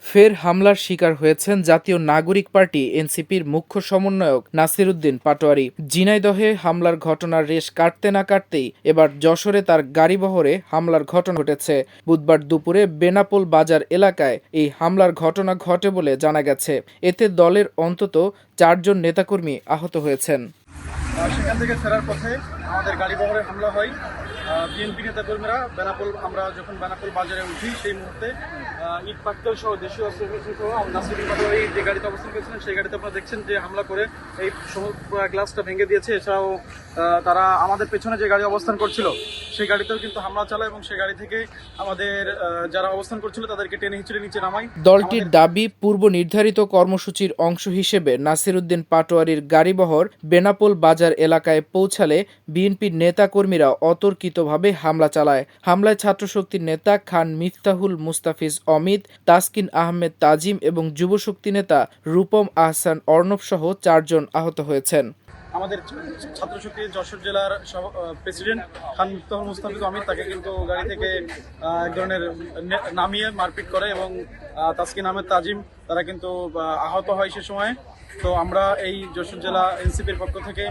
ফের হামলার শিকার হয়েছেন জাতীয় নাগরিক পার্টি এনসিপির মুখ্য সমন্বয়ক নাসির উদ্দিন পাটোয়ারি। ঝিনাইদহে হামলার ঘটনার রেশ কাটতে না কাটতেই এবার যশোরে তার গাড়িবহরে হামলার ঘটনা ঘটেছে। বুধবার দুপুরে বেনাপোল বাজার এলাকায় এই হামলার ঘটনা ঘটে বলে জানা গেছে। এতে দলের অন্তত 4 জন নেতাকর্মী আহত হয়েছেন। সেখান থেকে ফেরার পথে আমাদের গাড়িবহরে হামলা হয়। বিএনপি নেতাকর্মীরা আমরা যখন বেনাপোল বাজারে উঠি সেই মুহূর্তে ইট পাটকেল সহ দেশীয় অস্ত্র সহ নাসির উদ্দিন পাটোয়ারি যে গাড়িতে অবস্থান করেছিলেন সেই গাড়িতে আপনারা দেখছেন যে হামলা করে এই গ্লাসটা ভেঙে দিয়েছে। এছাড়াও তারা আমাদের পেছনে যে গাড়ি অবস্থান করছিল সেই গাড়িতেও কিন্তু হামলা চালায় এবং সেই গাড়ি থেকে আমাদের যারা অবস্থান করছিল তাদেরকে টেনে হিঁচড়ে নিচে নামায়। দলটির দাবি, পূর্ব নির্ধারিত কর্মসূচির অংশ হিসেবে নাসির উদ্দিন পাটোয়ারির গাড়িবহর বেনাপোল বাজার এলাকায় পৌঁছালে বিএনপির নেতাকর্মীরা অতর্কিতভাবে হামলা চালায়। হামলায় ছাত্রশক্তির নেতা খান মিফতাহুল মুস্তাফিজ অমিত, তাসকিন আহমেদ তাজিম এবং যুবশক্তি নেতা রূপম আহসান অর্ণব সহ 4 জন আহত হয়েছেন। আমাদের ছাত্রশক্তি যশোর জেলার প্রেসিডেন্ট খান মিফতাহুল মুস্তাফিজ অমিত তাকে কিন্তু গাড়ি থেকে এক ধরনের নামিয়ে মারপিট করে এবং তাসকিন আহমেদ তাজিম তারা কিন্তু আহত হয় সে সময়। তো আমরা এই যশোর জেলা এনসিপির পক্ষ থেকে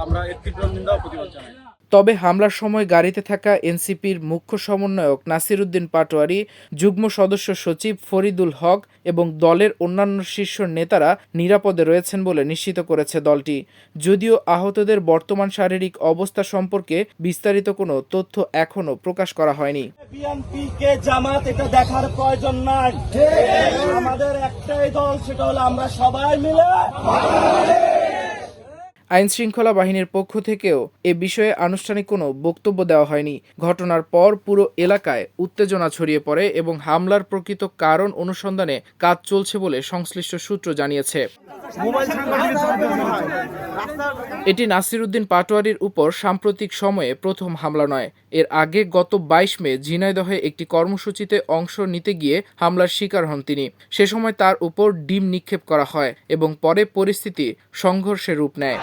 আমরা এর তীব্র নিন্দা ও প্রতিবাদ জানাই। তবে হামলার সময় গাড়িতে থাকা এনসিপির মুখ্য সমন্বয়ক নাসির উদ্দিন পাটোয়ারি, যুগ্ম সদস্য সচিব ফরিদুল হক এবং দলের অন্যান্য শীর্ষ নেতারা নিরাপদে রয়েছেন বলে নিশ্চিত করেছে দলটি। যদিও আহতদের বর্তমান শারীরিক অবস্থা সম্পর্কে বিস্তারিত কোনো তথ্য এখনো প্রকাশ করা হয়নি। বিএনপিকে জামাত এটা দেখার প্রয়োজন নাই, আমাদের একটাই দল, সেটা হলো আমরা সবাই মিলে। আইনশৃঙ্খলা বাহিনীর পক্ষ থেকেও এ বিষয়ে আনুষ্ঠানিক কোনো বক্তব্য দেওয়া হয়নি। ঘটনার পর পুরো এলাকায় উত্তেজনা ছড়িয়ে পড়ে এবং হামলার প্রকৃত কারণ অনুসন্ধানে কাজ চলছে বলে সংশ্লিষ্ট সূত্র জানিয়েছে। এটি নাসির উদ্দিন পাটোয়ারির উপর সাম্প্রতিক সময়ে প্রথম হামলা নয়। এর আগে গত 22 মে ঝিনাইদহে একটি কর্মসূচিতে অংশ নিতে গিয়ে হামলার শিকার হন তিনি। সে সময় তার উপর ডিম নিক্ষেপ করা হয় এবং পরে পরিস্থিতি সংঘর্ষের রূপ নেয়।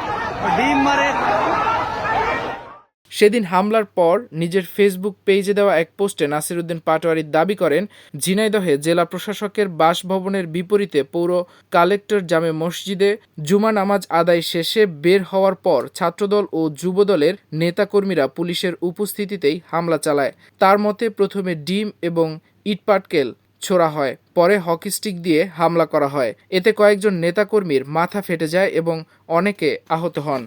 সেদিন হামলার পর নিজের ফেসবুক পেজে দেওয়া এক পোস্টে নাসির উদ্দিন পাটোয়ারি দাবি করেন, ঝিনাইদহে জেলা প্রশাসকের বাসভবনের বিপরীতে পৌর কালেক্টর জামে মসজিদে জুমা নামাজ আদায় শেষে বের হওয়ার পর ছাত্রদল ও যুবদলের নেতাকর্মীরা পুলিশের উপস্থিতিতেই হামলা চালায়। তার মতে প্রথমে ডিম এবং ইটপাটকেল ছোড়া হয়, পরে হকি স্টিক দিয়ে হামলা করা হয়। এতে কয়েকজন নেতাকর্মীর মাথা ফেটে যায় এবং অনেকে আহত হন।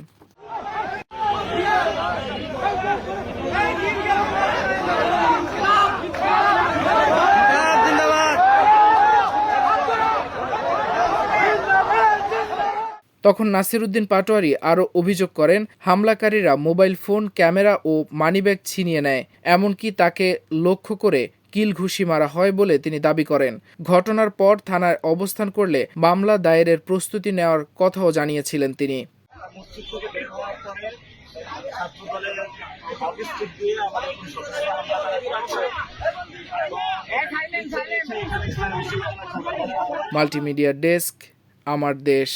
তখন নাসির উদ্দিন পাটোয়ারি আরও অভিযোগ করেন, হামলাকারীরা মোবাইল ফোন, ক্যামেরা ও মানিব্যাগ ছিনিয়ে নেয়, এমনকি তাকে লক্ষ্য করে কিল ঘুষি মারা হয় বলে তিনি দাবি করেন। ঘটনার পর থানায় অবস্থান করলে মামলা দায়েরের প্রস্তুতি নেওয়ার কথাও জানিয়েছিলেন তিনি। মাল্টিমিডিয়া ডেস্ক, আমার দেশ।